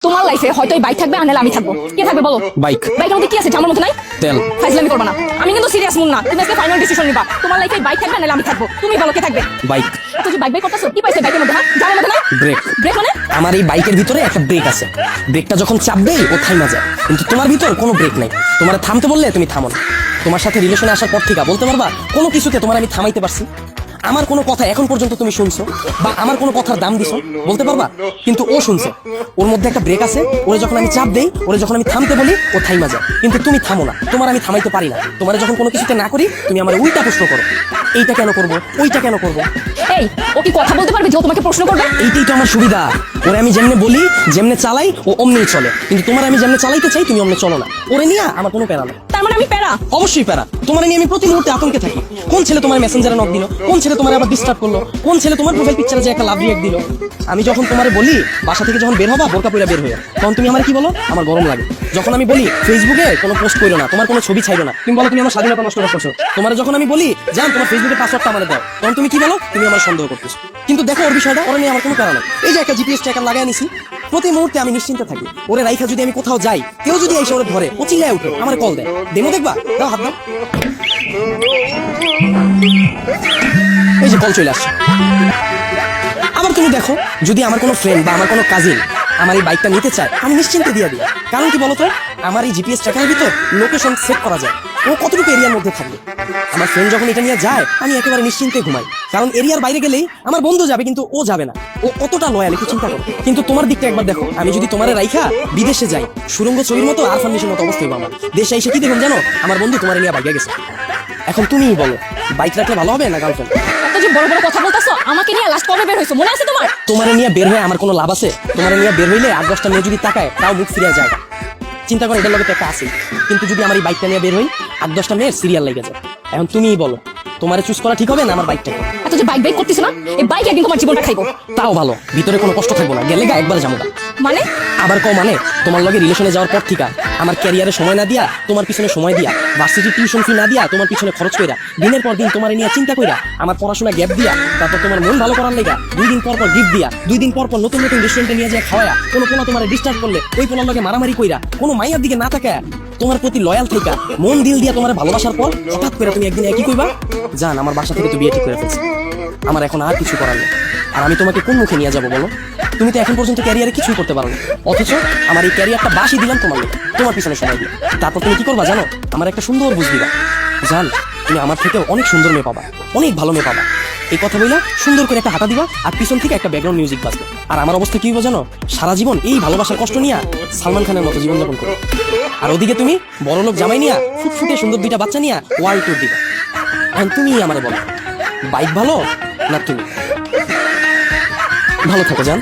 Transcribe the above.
তোমার লাইফে হয়তো এই বাইক থাকবে আর নাহলে আমি থাকবো। কে থাকবে বলো? বাইক। বাইকের মধ্যে কি আছে আমার মধ্যে নাই? তেল। ফাইজলামি করবা না, আমি কিন্তু সিরিয়াস মুন না। তুমি আজকে ফাইনাল ডিসিশন নিবা, তোমার লাইফে বাইক থাকবে আর নাহলে আমি থাকবো। তুমি বলো কে থাকবে? বাইক। এত যে বাইক করতেছো, কি পাইছে বাইকের মধ্যে? জানার মধ্যে না ব্রেক। ব্রেক মানে? আমার এই বাইকের ভিতরে একটা ব্রেক আছে, ব্রেকটা যখন চাপ দেই ও থাইমা যায়, কিন্তু তোমার ভিতর কোনো ব্রেক নাই। তোমার থামতে বললে তুমি থামো না। তোমার সাথে রিলেশনে আসার পর থেকে বলতে পারবা কোনো কিছুতে তোমার আমি থামাইতে পারছি? আমার কোনো কথা এখন পর্যন্ত তুমি শুনছো বা আমার কোনো কথার দাম দিছো বলতে পারবা? কিন্তু ও শুনছে, ওর মধ্যে একটা ব্রেক আছে। ওরে যখন আমি চাপ দেই, ওরে যখন আমি থামতে বলি, ও থাইমা যায়, কিন্তু তুমি থামো না। তোমার আমি থামাইতে পারি না। তোমার যখন কোনো কিছুতে না করি, তুমি আমার উল্টা প্রশ্ন করো, এইটা কেন করবো, ওইটা কেন করবো। এই ও কি কথা বলতে পারবে যে ও তোমাকে প্রশ্ন করবে? এইটাই তো আমার সুবিধা। ওরে আমি যেমনে বলি, যেমনে চালাই, ও অমনি চলে। কিন্তু তোমার আমি যেমনে চালাইতে চাই, তুমি অমনে চলো না। ওরে নিয়ে আমার কোনো প্যারা নেই। তার মানে আমি প্যারা? অবশ্যই প্যারা। তোমার নিয়ে আমি প্রতি মুহূর্তে আতঙ্কে থাকি। কোন ছেলে তোমার মেসেঞ্জারে নক দিল, কোন ছেলে তোমার আবার ডিস্টার্ব করলো, কোন ছেলে তোমার প্রোফাইল পিকচারে যে একটা লাভ রিয়েক্ট দিল। আমি যখন তোমারে বলি বাসা থেকে যখন বের হবা বোরকা পইরা বের হয়ে, তখন তুমি আমার কি বলো? আমার গরম লাগে। যখন আমি বলি ফেসবুকে কোনো পোস্ট করো না, তোমার কোনো ছবি ছাইরো না, তুমি বলো তুমি আমার স্বাধীনতা নষ্ট করছো। তোমার যখন আমি বলি জান তোমার ফেসবুকের পাসওয়ার্ডটা আমারে দাও, তখন তুমি কি বলো? তুমি আমার সন্দেহ করতেছো। কিন্তু দেখো ওর বিষয়টা, ওরা নিয়ে আমার কোনো কারণ নেই। এই যে একটা জিপিএস ট্র্যাকার লাগাই নিছি, প্রতি মুহূর্তে আমি নিশ্চিন্তে থাকি। ওরে রাইখা যদি আমি কোথাও যাই, কেউ যদি এসে ওরে ধরে, ও চিল্লায় উঠে আমার কল দেয়, ডেমো দেখবা, দাও হাত দাও। এই যে কল চলে আসছে। আবার তুমি দেখো, যদি আমার কোনো ফ্রেন্ড বা আমার কোনো কাজিন আমার এই বাইকটা নিতে চায়, আমি নিশ্চিন্তে দিয়ে দিই। কারণ কি বলতো, আমার এই জিপিএস ট্র্যাকারের ভিতর লোকেশন সেট করা যায়, ও কতটুকু এরিয়ার মধ্যে থাকবে। আমার ফ্রেন্ড যখন এটা নিয়ে যায়, আমি একেবারে নিশ্চিন্তে ঘুমাই। কারণ এরিয়ার বাইরে গেলেই আমার বন্ধু যাবে, কিন্তু ও যাবে না। ও কতটা লয়াল একটু চিন্তা করো। কিন্তু তোমার দিকটা একবার দেখো, আমি যদি তোমারে রাইখা বিদেশে যাই, সুরঙ্গ ছবির মতো আর ফার্নিশের মতো অবস্থা হইব আমার। দেশে এসে কি দেখুন জানো, আমার বন্ধু তোমার নিয়ে বাইকে গেছে। এখন তুমিই বলো, বাইক রাখলে ভালো হবে না গার্লফ্রেন্ড? এত যে বড় বড় কথা বলতাছো, আমাকে নিয়ে লাস্ট কবে বের হইছো মনে আছে তোমার? তোমারে নিয়ে বের হয়ে আমার কোনো লাভ আছে? তোমারে নিয়ে বের হইলে 8-10টা মেয়ে যদি তাকায়, তাও মুখ ফিরিয়ে যায়। চিন্তা করো, এটার লগে তো একটা আছে। কিন্তু যদি আমার এই বাইকটা নিয়ে বের হই, 8-10টা মেয়ের সিরিয়াল লেগে যায়। এখন তুমিই বলো, তোমারে চুজ করা ঠিক হবে না আমার বাইকটাকে? এত যে বাইক করতেছো না, এই বাইক একদিন তোমার জীবনটা খাইবো। তাও ভালো, ভিতরে কোনো কষ্ট থাকবো না, গেলে গা একবারে যাবো গা। মানে? আবার মানে তোমার লগে রিলেশনে যাওয়ার পর থেকে আমার ক্যারিয়ারে সময় না দিয়া, তোমার পিছনে সময় দিয়া, ভার্সিটি টিউশন ফি না দিয়া, তোমার পিছনে খরচ কইরা, দিনের পর দিন তোমার নিয়ে চিন্তা কইরা, আমার পড়াশোনা গ্যাপ দিয়া, তারপর তোমার মন ভালো করার লেগা 2 দিন পর পর গিফট দিয়া, 2 দিন পর পর নতুন নতুন রেস্টুরেন্টে নিয়ে যায় খাওয়া, কোনো পোলা তোমার ডিস্টার্ব করলে ওই পোলার লগে মারামারি কইরা, কোনো মাইয়ার দিকে না তাকায় তোমার প্রতি লয়াল থাকা, মন দিল দিয়া তোমার ভালোবাসার পর হঠাৎ করে তুমি একদিন একই কইবা, জান আমার বাসা থেকে তো বিয়ে ঠিক করে ফেলছি, আমার এখন আর কিছু করার নেই। আর আমি তোমাকে কোন মুখে নিয়ে যাবো বলো? তুমি তো এখন পর্যন্ত ক্যারিয়ারে কিছুই করতে পারো না, অথচ আমার এই ক্যারিয়ারটা বাসি দিলাম তোমার লোক, তোমার পিছনে সময় দিয়ে। তারপর তুমি কি করবা জানো? আমার একটা সুন্দর বুঝ দিবা, জান তুমি আমার থেকে অনেক সুন্দর মেয়ে পাবা, অনেক ভালো মেয়ে পাবা। এই কথা বইলা সুন্দর করে একটা হাঁটা দিবা, আর পিছন থেকে একটা ব্যাকগ্রাউন্ড মিউজিক বাজবে। আর আমার অবস্থা কি হইব জানো? সারা জীবন এই ভালোবাসার কষ্ট নিয়ে সালমান খানের মতো জীবনযাপন করো। আর ওদিকে তুমি বড়লোক জামাই নিয়া, ফুটফুটে সুন্দর 2টা বাচ্চা নিয়া ওয়ার্ল্ড ট্যুর দিবা। এখন তুমি আমারে বলো, বাইক ভালো না তুমি? ভালো থাকো জান।